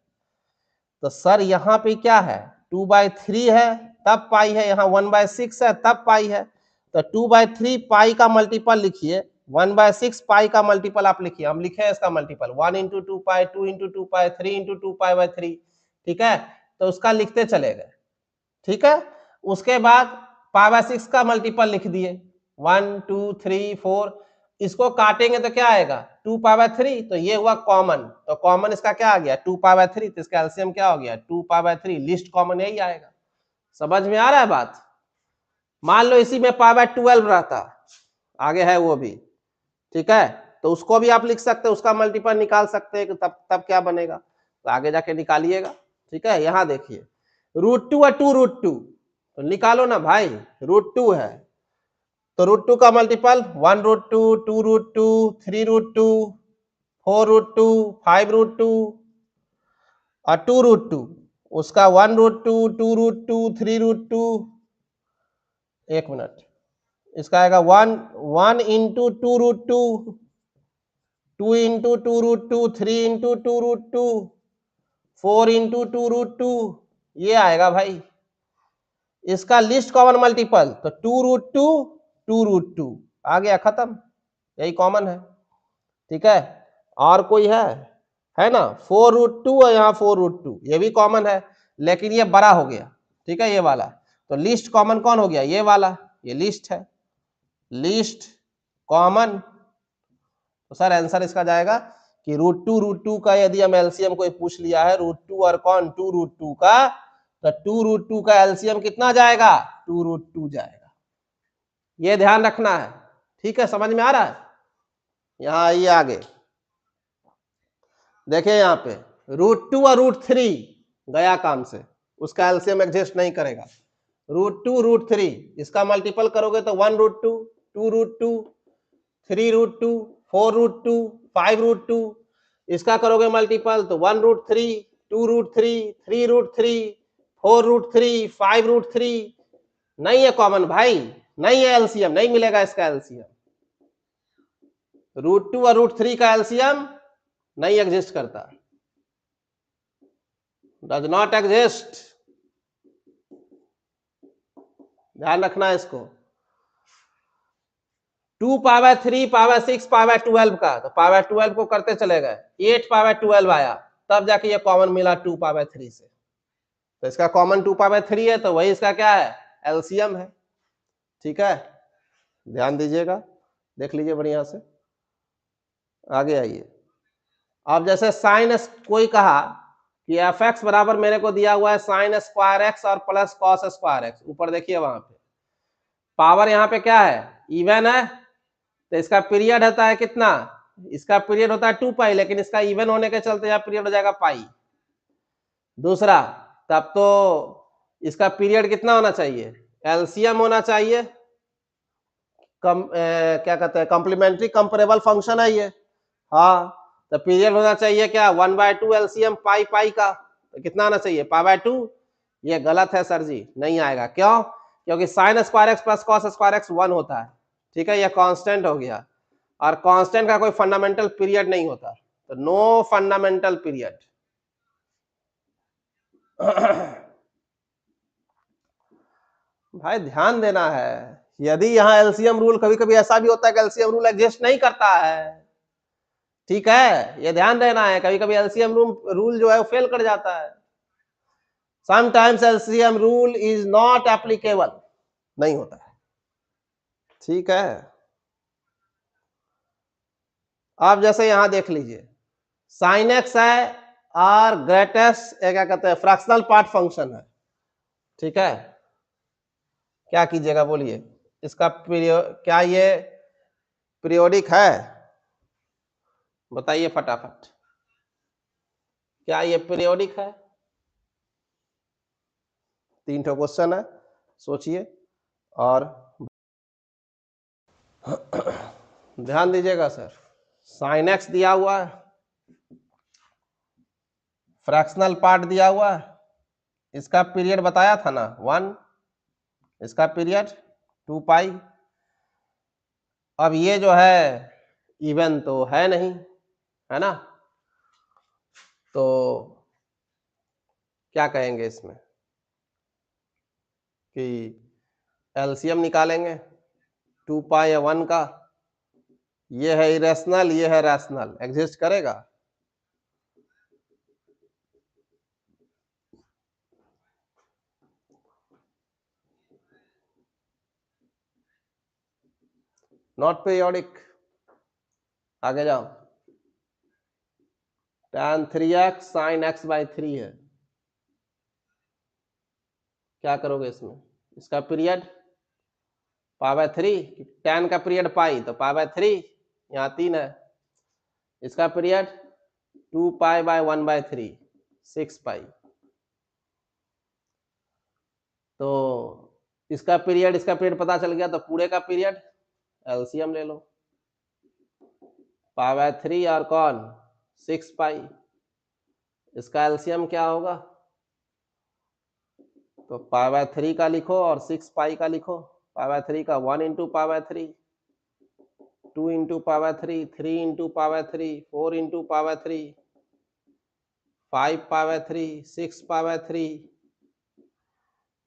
तो सर यहाँ पे क्या है, 2/3 है तब पाई है, यहाँ 1/6 है तब पाई है, तो 2/3 पाई का मल्टीपल लिखिए, 1/6 पाई का मल्टीपल आप लिखिए, हम लिखे हैं इसका मल्टीपल 1 × 2π, 2 × 2π, 3 × 2π/3। ठीक है, तो उसका लिखते चले गए। ठीक है, उसके बाद π/6 का मल्टीपल लिख दिए, 1 2 3 4, इसको काटेंगे तो क्या आएगा 2π/3, तो ये हुआ कॉमन, तो कॉमन इसका क्या आ गया 2π/3, तो इसका एलसीएम क्या हो गया 2π/3, लिस्ट कॉमन यही आएगा। समझ में आ रहा है बात, मान लो इसी में π/12 रहता, आगे है वो भी। ठीक है, तो उसको भी आप लिख सकते हैं, उसका मल्टीपल निकाल सकते हैं, तब क्या बनेगा, तो आगे जाके निकालिएगा। ठीक है, यहां देखिए √2 और 2√2, तो निकालो ना भाई, √2 है तो √2 का मल्टीपल 1√2, 2√2, 3√2, 4√2, 5√2 और 2√2, उसका 1√2, 2√2, 3√2, एक मिनट इसका आएगा 1 इंटू 2√2, 2 इंटू 2√2, 3 इंटू 2√2, 4 इंटू 2√2, ये आएगा भाई। इसका लिस्ट कॉमन मल्टीपल तो 2√2, 2√2 आ गया, खत्म, यही कॉमन है। ठीक है, और कोई है ना, 4√2 और यहाँ 4√2 ये भी कॉमन है, लेकिन ये बड़ा हो गया। ठीक है, ये वाला, तो लिस्ट कॉमन कौन हो गया, ये वाला, ये लिस्ट है, लिस्ट कॉमन। तो सर आंसर इसका जाएगा कि √2 का यदि हम एलसीएम कोई पूछ लिया है, √2 और कौन 2√2 का, तो 2√2 का एलसीएम कितना जाएगा, 2√2 जाएगा। ये ध्यान रखना है। ठीक है, समझ में आ रहा है। यहाँ आइए आगे, देखिए यहाँ पे √2 और √3 गया काम से, उसका एलसीएम एग्जिस्ट नहीं करेगा। √2 √3 इसका मल्टीपल करोगे तो 1√2, 2√2, 3√2, 4√2, 5√2, इसका करोगे मल्टीपल तो 1√3, 2√3, 3√3, 4√3, 5√3, नहीं है कॉमन भाई, नहीं है एलसीएम, नहीं मिलेगा इसका एलसीएम। √2 और √3 का एलसीएम नहीं एग्जिस्ट करता, डज नॉट एग्जिस्ट, ध्यान रखना इसको। 2 पावर 3 पावर 6 पावर 12 का, तो पावर 12 को करते चले गए, 8 पावर 12 आया, तब जाके ये कॉमन मिला 2 पावर 3 से। तो इसका कॉमन 2 पावर 3 है, तो वही इसका क्या है, एलसीएम है। ठीक है, ध्यान दीजिएगा, देख लीजिए बढ़िया से, आगे आइए। अब जैसे साइन कोई कहा कि एफ एक्स बराबर मेरे को दिया हुआ है साइन स्क्वायर एक्स और प्लस कॉस स्क्वायर एक्स, ऊपर देखिए वहां पे पावर यहाँ पे क्या है, इवन है, तो इसका पीरियड होता है कितना, इसका पीरियड होता है 2 पाई, लेकिन इसका इवन होने के चलते यहाँ पीरियड हो जाएगा पाई। दूसरा, तब तो इसका पीरियड कितना होना चाहिए, एलसीएम होना चाहिए, क्या कहते हैं, कॉम्प्लीमेंट्री कंपेरेबल फंक्शन है ये। हाँ, तो पीरियड होना चाहिए क्या, 1/2 एलसीएम पाई पाई का, तो कितना आना चाहिए, π/2। ये गलत है सर जी, नहीं आएगा, क्यों, क्योंकि sine square x plus cos square x 1 होता है। ठीक है, ये कांस्टेंट हो गया, और कांस्टेंट का कोई फंडामेंटल पीरियड नहीं होता, तो नो फंडामेंटल पीरियड। भाई ध्यान देना है, यदि यहाँ एलसीएम रूल, कभी कभी ऐसा भी होता है कि एलसीएम रूल एग्जिस्ट नहीं करता है। ठीक है, ये ध्यान देना है, कभी कभी एलसीएम रूल जो है वो फेल कर जाता है। Sometimes LCM rule is not applicable, नहीं होता है। ठीक है, आप जैसे यहां देख लीजिए, साइन एक्स है और ग्रेटेस्ट क्या कहते हैं, फ्रैक्शनल पार्ट फंक्शन है। ठीक है, क्या कीजिएगा बोलिए, इसका क्या ये पीरियोडिक है, बताइए फटाफट, क्या ये पीरियोडिक है। 3 ठो क्वेश्चन है, सोचिए और ध्यान दीजिएगा सर। साइन एक्स दिया हुआ है, फ्रैक्शनल पार्ट दिया हुआ है, इसका पीरियड बताया था ना 1, इसका पीरियड 2 पाई। अब ये जो है इवन तो है नहीं, है ना, तो क्या कहेंगे इसमें कि एलसीएम निकालेंगे 2 पाई या 1 का, ये है इरेशनल, ये है रैशनल, एग्जिस्ट करेगा, नॉट पीरियोडिक। आगे जाओ, tan 3x sin x/3 है, क्या करोगे इसमें, इसका पीरियड π/3, tan का पीरियड पाई तो π/3, यहाँ 3 है, इसका पीरियड 2 पाई बाय 1/3, 6 पाई। तो इसका पीरियड पता चल गया, तो पूरे का पीरियड एलसीएम ले लो, π/3 और कौन 6 पाई, इसका एलसीएम क्या होगा, तो π/3 का लिखो और 6 पाई का लिखो, पाई बाय 3 का 1 into pi by 3, 2 into pi by 3, 3 into pi by 3, 4 into pi by 3, 5 pi by 3, 6 pi by 3,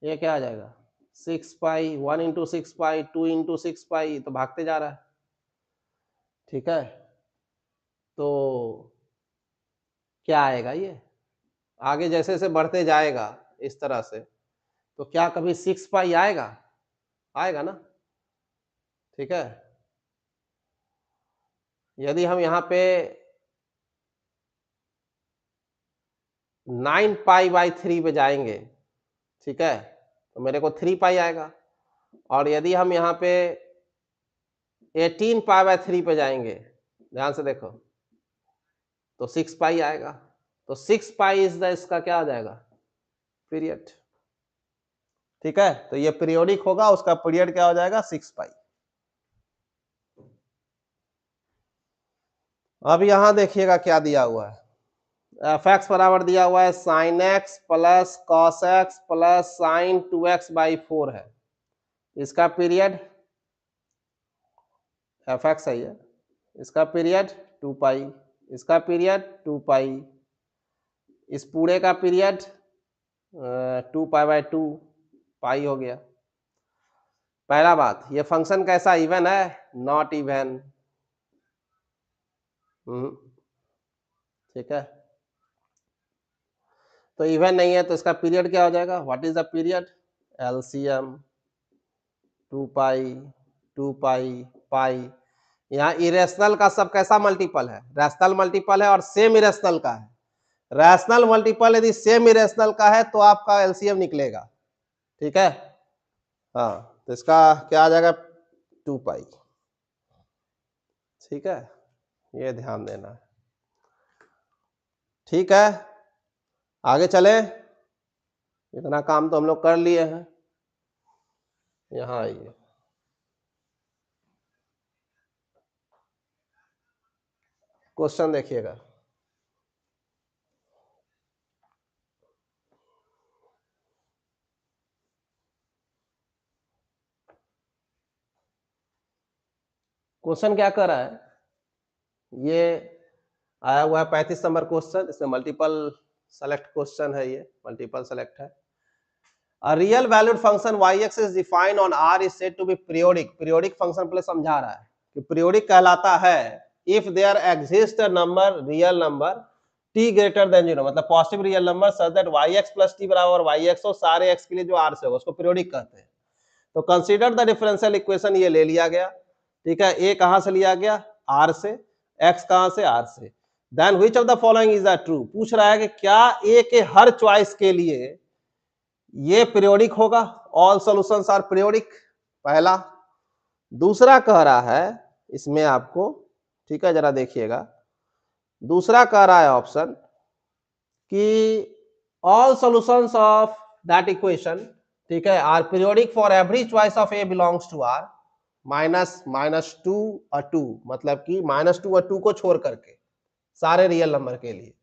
ये क्या आ जाएगा 6 पाई, 1 इंटू 6 पाई, 2 इंटू 6 पाई, तो भागते जा रहा है। ठीक है, तो क्या आएगा ये आगे जैसे जैसे बढ़ते जाएगा इस तरह से, तो क्या कभी 6 पाई आएगा? आएगा ना। ठीक है, यदि हम यहाँ पे 9 पाई बाई 3 पे जाएंगे, ठीक है, तो मेरे को 3 पाई आएगा। और यदि हम यहाँ पे 18 पाई बाय 3 पे जाएंगे, ध्यान से देखो, तो 6 पाई आएगा। तो 6 पाई इज द इसका क्या आ जाएगा पीरियड। ठीक है, तो ये पीरियोडिक होगा, उसका पीरियड क्या हो जाएगा 6 पाई। अब यहां देखिएगा क्या दिया हुआ है, एफ एक्स बराबर दिया हुआ है sine x plus cos x plus sign 2x by 4 है। इसका पीरियड एफ एक्स सही है, इसका पीरियड 2 पाई, इसका पीरियड 2 पाई, इस पूरे का पीरियड 2 पाई बाय 2 पाई हो गया। पहला बात, ये फंक्शन कैसा इवन है? Not even. ठीक है, तो इवन नहीं है तो इसका पीरियड क्या हो जाएगा? What is the period? LCM 2 पाई 2 पाई पाई। यहाँ इरेशनल का सब कैसा मल्टीपल है? रैशनल मल्टीपल है और सेम इरेशनल का है। रैशनल मल्टीपल यदि सेम इरेशनल का है तो आपका एलसीएम निकलेगा। ठीक है, हाँ, तो इसका क्या आ जाएगा 2 पाई। ठीक है, ये ध्यान देना है। ठीक है, आगे चले, इतना काम तो हम लोग कर लिए हैं। यहाँ आइए, क्वेश्चन देखिएगा। क्वेश्चन क्या कर रहा है, ये आया हुआ है 35 नंबर क्वेश्चन, इसमें मल्टीपल सेलेक्ट क्वेश्चन है, ये मल्टीपल सेलेक्ट है। A real valued function yx is defined on R is said to be periodic. Periodic function पहले समझा रहा है कि periodic कहलाता है if there exists a number real number t greater than 0, मतलब positive real number such that yx plus t बराबर yx हो, सारे x के लिए जो R से होगा उसको periodic कहते हैं। तो कंसीडर द डिफरेंशियल इक्वेशन, ये ले लिया गया। ठीक है, a कहां से लिया गया? R से, x कहां से? R से। Then which of the following is the true, पूछ रहा है कि क्या a के हर चॉइस के लिए ये पीरियोडिक होगा? ऑल सॉल्यूशंस आर पीरियोडिक, पहला। दूसरा कह रहा है इसमें आपको, ठीक है, जरा देखिएगा, दूसरा कह रहा है ऑप्शन कि all solutions of that equation, ठीक है, are periodic for every choice of a belongs to r minus two और 2, मतलब कि -2 और 2 को छोड़ करके सारे रियल नंबर के लिए।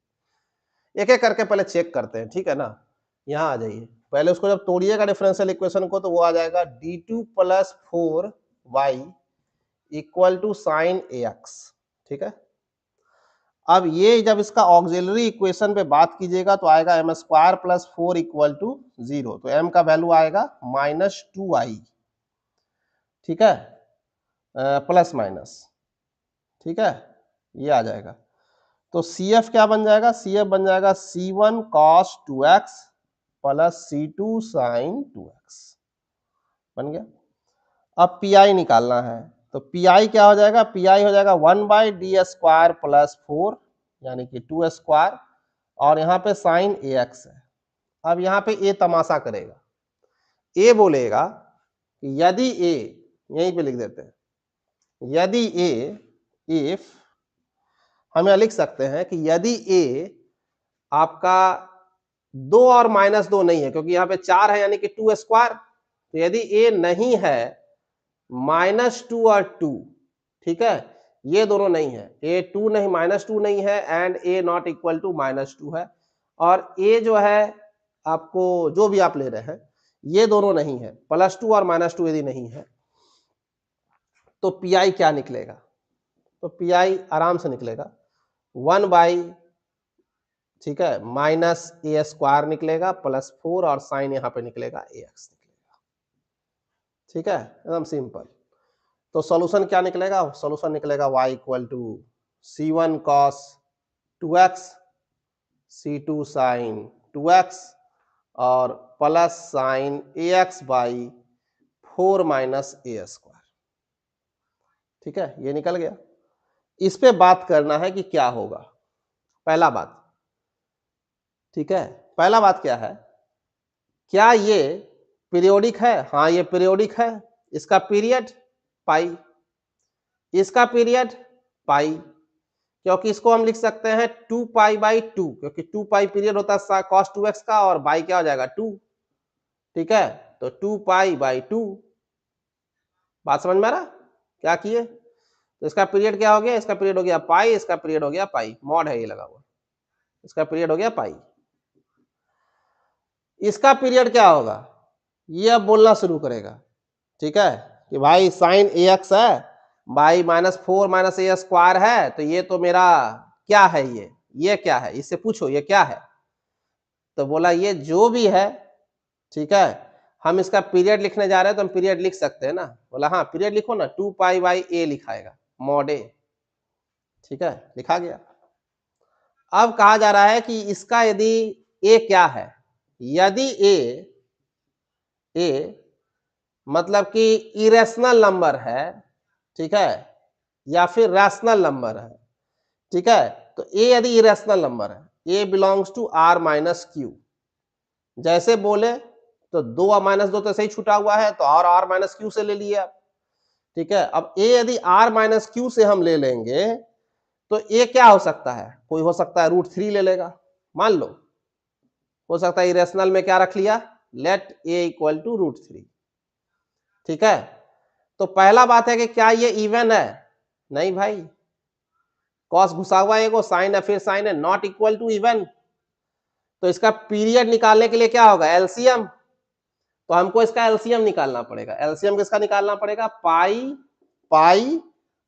एक एक करके पहले चेक करते हैं, ठीक है ना। यहां आ जाइए, पहले उसको जब तोड़िएगा डिफरेंशियल इक्वेशन को, तो वो आ जाएगा d2 + 4y equal to sign ax। ठीक है, अब ये जब इसका ऑक्सिलरी इक्वेशन पे बात कीजिएगा तो आएगा m² + 4 इक्वल टू 0, तो m का वैल्यू आएगा -2i। ठीक है, प्लस माइनस, ठीक है, ये आ जाएगा। तो CF क्या बन जाएगा? CF बन जाएगा C1 cos 2x plus C2 sin 2x, बन गया। अब PI निकालना है, तो PI क्या हो जाएगा? PI हो जाएगा 1/d² प्लस 4 यानी कि 2², और यहाँ पे sin AX है। अब यहाँ पे A तमाशा करेगा, A बोलेगा कि यदि A, यहीं पे लिख देते हैं, यदि A, इफ हम यहां लिख सकते हैं कि यदि A आपका 2 और -2 नहीं है, क्योंकि यहाँ पे 4 है यानी कि 2², तो यदि A नहीं है -2 और 2, ठीक है, ये दोनों नहीं है, A 2 नहीं, -2 नहीं है, and A not equal to -2 है, और A जो है आपको जो भी आप ले रहे हैं, ये दोनों नहीं है, +2 और -2 यदि नहीं है तो पी क्या निकलेगा? तो पी आराम से निकलेगा 1 बाई, ठीक है, -a² निकलेगा +4 और साइन यहाँ पे निकलेगा ax निकलेगा। ठीक है, एकदम सिंपल। तो सॉल्यूशन क्या निकलेगा? सॉल्यूशन निकलेगा y = c1 cos 2x c2 sin 2x और plus sign ax by 4 minus a²। ठीक है, ये निकल गया। इस पे बात करना है कि क्या होगा। पहला बात, ठीक है, पहला बात क्या है, क्या ये पीरियोडिक है? हाँ, ये पीरियोडिक है। इसका पीरियड पाई, इसका पीरियड पाई, क्योंकि इसको हम लिख सकते हैं 2π/2, क्योंकि 2π पीरियड होता है cos 2x का और बाई क्या हो जाएगा 2। ठीक है, तो 2π/2। बात समझ में आ रहा? क्या किए? तो इसका पीरियड क्या हो गया? इसका पीरियड हो गया पाई, इसका पीरियड हो गया पाई, मॉड है ये लगा हुआ, इसका पीरियड हो गया पाई। इसका पीरियड क्या होगा? ये अब बोलना शुरू करेगा, ठीक है, कि भाई साइन ax है बाई -4 a² है, तो ये तो मेरा क्या है, ये क्या है? इससे पूछो ये क्या है? तो बोला ये जो भी है, ठीक है, हम इसका पीरियड लिखने जा रहे हैं तो हम पीरियड लिख सकते हैं ना। बोला हाँ पीरियड लिखो ना, 2π/a लिखाएगा, मॉड a। ठीक है, लिखा गया। अब कहा जा रहा है कि इसका यदि a क्या है, यदि a मतलब कि इरेशनल नंबर है, ठीक है, या फिर रैशनल नंबर है, ठीक है, तो a यदि इरेशनल नंबर है, a बिलोंग्स टू r-q, जैसे बोले तो 2 और -2 तो सही छूटा हुआ है, तो और r-q से ले लिए आप। ठीक है, अब a यदि r-q से हम ले लेंगे तो a क्या हो सकता है? कोई हो सकता है √3 ले लेगा, मान लो, हो सकता है इरेशनल में क्या रख लिया, लेट a = √3। ठीक है, तो पहला बात है कि क्या ये इवन है? नहीं भाई, कॉस घुसा हुआ है, साइन है, फिर साइन है, नॉट इक्वल टू इवन। तो इसका पीरियड निकालने के लिए क्या होगा? एलसीएम। तो हमको इसका एलसीएम निकालना पड़ेगा। एलसीएम किसका निकालना पड़ेगा? पाई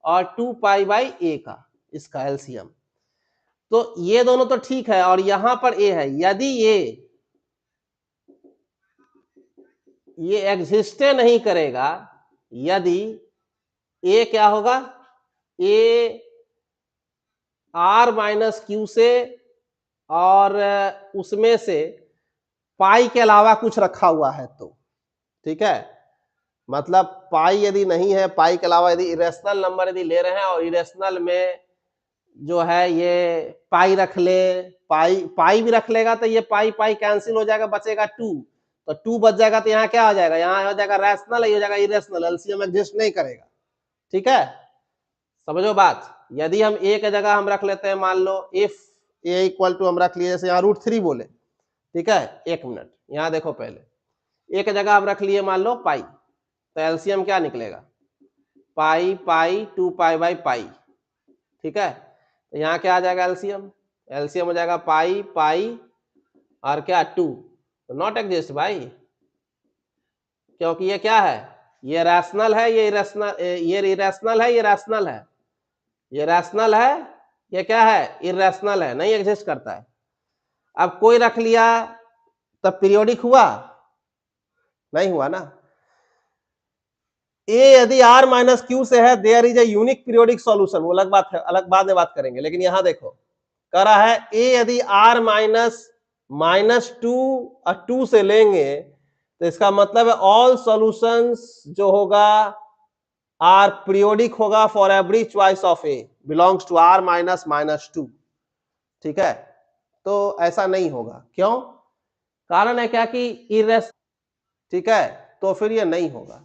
और 2π/a का, इसका एलसीएम। तो ये दोनों तो ठीक है, और यहां पर a है, यदि ये एग्जिस्टे नहीं करेगा, यदि a क्या होगा, a r-q से और उसमें से पाई के अलावा कुछ रखा हुआ है तो, ठीक है, मतलब पाई यदि नहीं है, पाई के अलावा यदि इरेशनल नंबर यदि ले रहे हैं और इरेशनल में जो है ये पाई रख ले, पाई भी रख लेगा तो ये पाई कैंसिल हो जाएगा, बचेगा 2, तो 2 बच जाएगा, तो यहाँ क्या हो जाएगा, यहाँ हो जाएगा रैशनल, ये हो जाएगा इरेशनल, एलसीएम एग्जिस्ट नहीं करेगा। ठीक है, समझो बात। यदि हम a की जगह हम रख लेते हैं, मान लो इफ a = हम रख लिए, जैसे यहाँ √3 बोले, ठीक है, एक मिनट यहाँ देखो, पहले a की जगह हम रख लिए मान लो पाई, तो एलसीएम क्या निकलेगा, पाई 2π/पाई। ठीक है, तो यहाँ क्या आ जाएगा एलसीएम, एलसीएम हो जाएगा पाई और क्या 2, तो नॉट एग्जिस्ट भाई, क्योंकि ये क्या है, ये रैशनल है, ये इरेशनल, ये इरेशनल है, ये रैशनल है, ये रैशनल है, ये क्या है, इरेशनल है, नहीं एग्जिस्ट करता है। अब कोई रख लिया तब पीरियोडिक हुआ? नहीं हुआ ना। a यदि r-q से है, there is a unique periodic solution, वो अलग बात है, अलग बाद में बात करेंगे, लेकिन यहां देखो कह रहा है a यदि r-2 और 2 से लेंगे तो इसका मतलब है ऑल सॉल्यूशंस जो होगा आर पीरियोडिक होगा for every choice of a belongs to r-2। ठीक है, तो ऐसा नहीं होगा, क्यों? कारण है क्या कि इरेस, ठीक है, तो फिर ये नहीं होगा।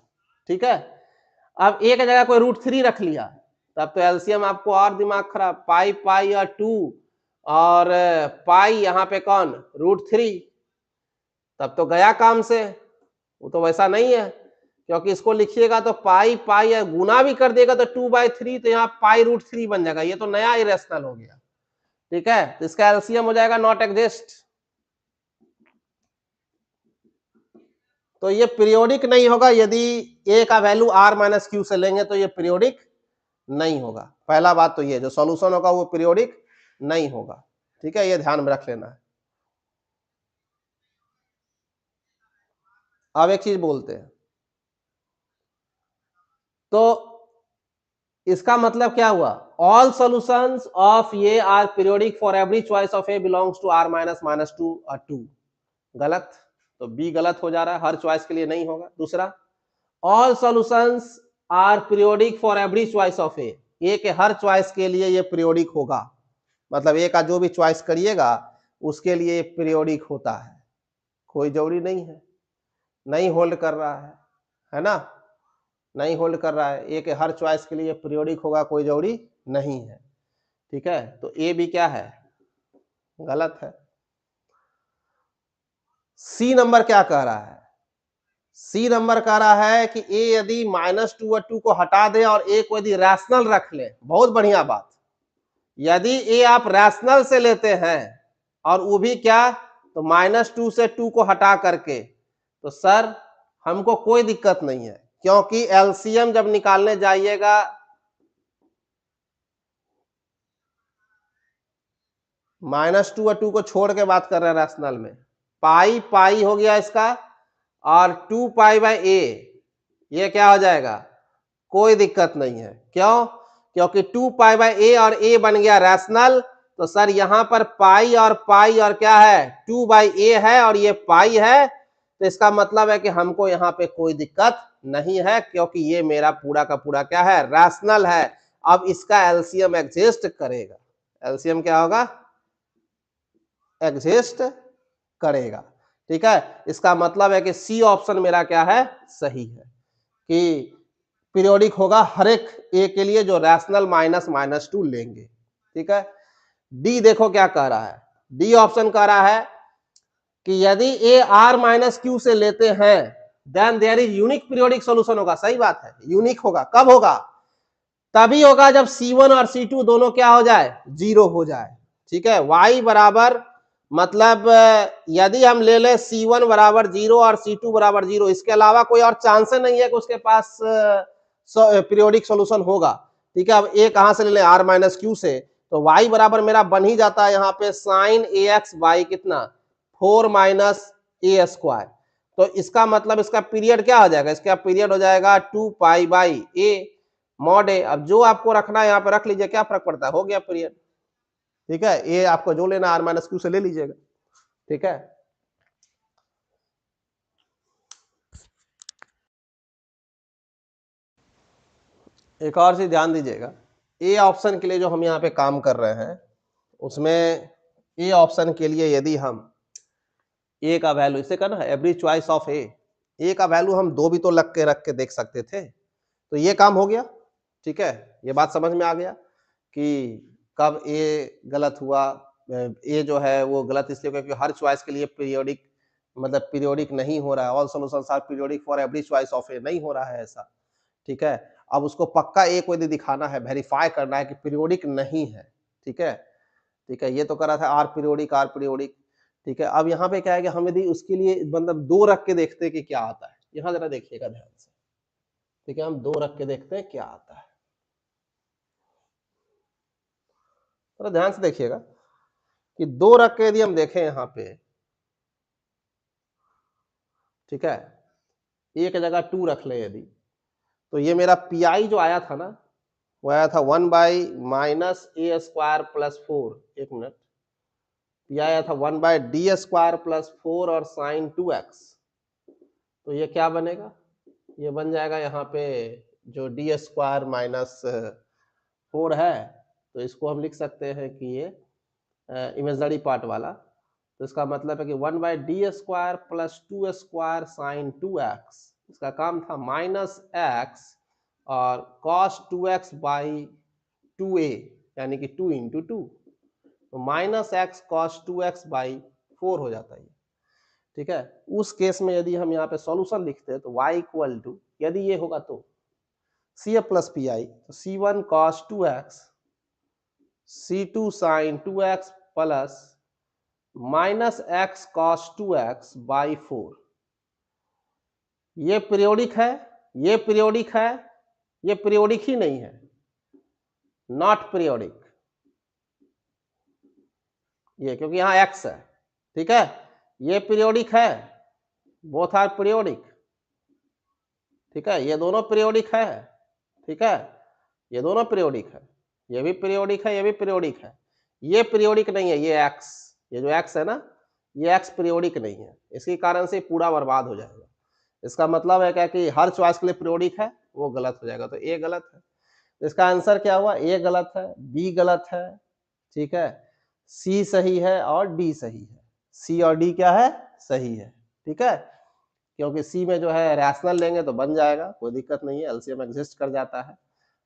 ठीक है, अब एक जगह कोई √3 रख लिया, तब तो एलसीएम आपको और दिमाग खराब, पाई और 2 और पाई यहाँ पे कौन, √3, तब तो गया काम से। वो तो वैसा नहीं है, क्योंकि इसको लिखिएगा तो पाई गुना भी कर देगा तो 2/3, तो यहाँ पाई √3 बन जाएगा, ये तो नया इरेशनल हो गया। ठीक है, तो इसका एलसीएम हो जाएगा नॉट एग्जिस्ट। तो ये पीरियोडिक नहीं होगा। यदि ए का वैल्यू आर माइनस क्यू से लेंगे तो ये पीरियोडिक नहीं होगा। पहला बात तो ये जो सॉल्यूशन होगा वो पीरियोडिक नहीं होगा। ठीक है, ये ध्यान में रख लेना है। अब एक चीज बोलते हैं, तो इसका मतलब क्या हुआ, ऑल सॉल्यूशंस ऑफ ये are periodic for every choice of a belongs to r minus minus two और टू। गलत, तो बी गलत हो जा रहा है, हर चॉइस के लिए नहीं होगा। दूसरा, all solutions are periodic for every choice of A के हर चॉइस के लिए ये पीरियोडिक होगा, मतलब ए का जो भी चॉइस करिएगा उसके लिए पीरियोडिक होता है। कोई जरूरी नहीं है, नहीं होल्ड कर रहा है ना, नहीं होल्ड कर रहा है। ए के हर चॉइस के लिए पीरियोडिक होगा, कोई जरूरी नहीं है। ठीक है, तो ए भी क्या है, गलत है। सी नंबर क्या कह रहा है, सी नंबर कह रहा है कि ए यदि -2 और 2 को हटा दे और ए को यदि रैशनल रख ले, बहुत बढ़िया बात। यदि ए आप रैशनल से लेते हैं और वो भी क्या, तो -2 से 2 को हटा करके, तो सर हमको कोई दिक्कत नहीं है, क्योंकि एलसीएम जब निकालने जाइएगा, -2 और 2 को छोड़ के बात कर रहे हैं रैशनल में, पाई पाई हो गया इसका, और 2 पाई बाय ए, ये क्या हो जाएगा, कोई दिक्कत नहीं है। क्यों, क्योंकि 2 पाई बाय ए और ए बन गया रैशनल, तो सर यहां पर पाई और क्या है, 2 बाई ए है और ये पाई है, तो इसका मतलब है कि हमको यहाँ पे कोई दिक्कत नहीं है, क्योंकि ये मेरा पूरा का पूरा क्या है, रैशनल है। अब इसका एलसीएम एग्जिस्ट करेगा, एलसीएम क्या होगा, एग्जिस्ट करेगा। ठीक है, इसका मतलब है कि सी ऑप्शन मेरा क्या है, सही है, कि पीरियोडिक होगा हर एक ए के लिए जो रैशनल -2 लेंगे। ठीक है, डी देखो क्या कह रहा है, डी ऑप्शन कह रहा है कि यदि ए आर माइनस क्यू से लेते हैं then there is unique periodic solution होगा। सही बात है, यूनिक होगा, कब होगा, तभी होगा जब C1 और C2 दोनों क्या हो जाए, जीरो हो जाए। ठीक है, y बराबर मतलब यदि हम ले ले C1 बराबर 0 और C2 बराबर 0, इसके अलावा कोई और चांस नहीं है कि उसके पास पीरियोडिक सॉल्यूशन होगा। ठीक है, अब ए कहां से ले ले, r माइनस क्यू से, तो y बराबर मेरा बन ही जाता है यहाँ पे साइन ax बाई कितना, 4 माइनस ए स्क्वायर। तो इसका मतलब इसका पीरियड क्या हो जाएगा, इसका पीरियड हो जाएगा 2 पाई बाई ए मॉड ए। अब जो आपको रखना है यहाँ पे रख लीजिए, क्या फर्क पड़ता है, हो गया पीरियड। ठीक है, ए आपको जो लेना आर माइनस क्यू से ले लीजिएगा। ठीक है, एक और चीज ध्यान दीजिएगा, ए ऑप्शन के लिए जो हम यहाँ पे काम कर रहे हैं उसमें ए ऑप्शन के लिए यदि हम ए का वैल्यू, इसे कहना है एवरी चॉइस ऑफ ए का वैल्यू हम दो भी तो लग के रख के देख सकते थे, तो ये काम हो गया। ठीक है, ये बात समझ में आ गया कि कब ए गलत हुआ, ए जो है वो गलत इसलिए क्योंकि हर चॉइस के लिए पीरियोडिक, मतलब पीरियोडिक नहीं हो रहा है, all solutions are periodic for every choice of A, नहीं हो रहा है ऐसा। ठीक है, अब उसको पक्का ए को यदि दिखाना है, वेरीफाई करना है कि पीरियोडिक नहीं है। ठीक है, ठीक है, ये तो कर रहा था आर पीरियोडिक आर पीरियोडिक। ठीक है, अब यहाँ पे क्या है कि हम यदि उसके लिए मतलब दो रख के देखते हैं कि क्या आता है, यहाँ जरा देखिएगा ध्यान से। ठीक है, हम दो रख के देखते हैं क्या आता है, तो ध्यान से देखिएगा कि दो रख के यदि हम देखें यहाँ पे, ठीक है, एक जगह 2 रख ले यदि, तो ये मेरा पी आई जो आया था ना, वो आया था 1 by minus A square plus 4, एक मिनट, पी आया था 1 बाई डी स्क्वायर प्लस 4 और साइन 2x, तो ये क्या बनेगा, ये बन जाएगा यहाँ पे जो डी स्क्वायर माइनस 4 है, तो इसको हम लिख सकते हैं कि ये इमेजनरी पार्ट वाला, तो इसका मतलब है कि 1 by D square plus 2 square sine 2x, इसका काम था -x और cos 2x बाई 2a, यानी कि 2 इंटू 2, तो -x cos 2x बाई 4 हो जाता है। ठीक है, उस केस में यदि हम यहाँ पे सॉल्यूशन लिखते हैं तो y इक्वल टू, यदि ये होगा तो C F plus P I, तो C1 cos 2x, C2 sin 2x plus -x cos 2x by 4, ये पीरियोडिक है, ये पीरियोडिक है, ये पीरियोडिक ही नहीं है, नॉट पीरियोडिक, ये क्योंकि यहाँ एक्स है, ठीक है। ये पीरियोडिक है, बोथ आर पीरियोडिक, ठीक है, ये दोनों पीरियोडिक है, ठीक है, ये दोनों पीरियोडिक है, ये भी पीरियोडिक है, ये भी पीरियोडिक है। ये पीरियोडिक नहीं है, ये एक्स, ये जो एक्स है ना, ये एक्स पीरियोडिक नहीं है, इसके कारण से पूरा बर्बाद हो जाएगा। इसका मतलब है क्या कि हर चॉइस के लिए पीरियोडिक है, वो गलत हो जाएगा, तो ए गलत है। इसका आंसर क्या हुआ, ए गलत है, बी गलत है, ठीक है, सी सही है और डी सही है। सी और डी क्या है, सही है, ठीक है, क्योंकि सी में जो है रैशनल लेंगे तो बन जाएगा, कोई दिक्कत नहीं है, एलसीएम एग्जिस्ट कर जाता है।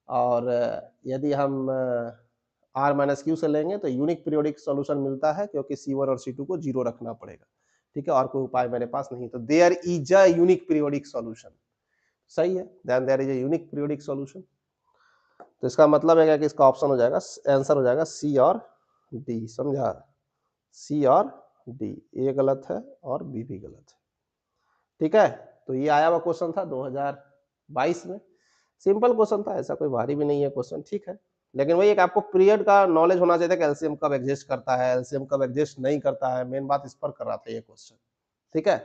और यदि हम आर माइनस क्यू से लेंगे तो यूनिक पीरियोडिक सॉल्यूशन मिलता है, क्योंकि C1 और C2 को 0 रखना पड़ेगा, ठीक है, और कोई उपाय मेरे पास नहीं, तो there is a unique periodic solution, सही है, then there is a unique periodic solution. तो इसका मतलब है कि इसका ऑप्शन हो जाएगा, आंसर हो जाएगा सी और डी, समझा, सी और डी, ए गलत है और बी भी गलत है, ठीक है। तो ये आया हुआ क्वेश्चन था 2022 में, सिंपल क्वेश्चन था, ऐसा कोई भारी भी नहीं है क्वेश्चन, ठीक है, लेकिन वही एक आपको पीरियड का नॉलेज होना चाहिए था कि एलसीएम कब एग्जिस्ट करता है, एलसीएम कब एग्जिस्ट नहीं करता है, मेन बात इस पर कर रहा था ये क्वेश्चन, ठीक है।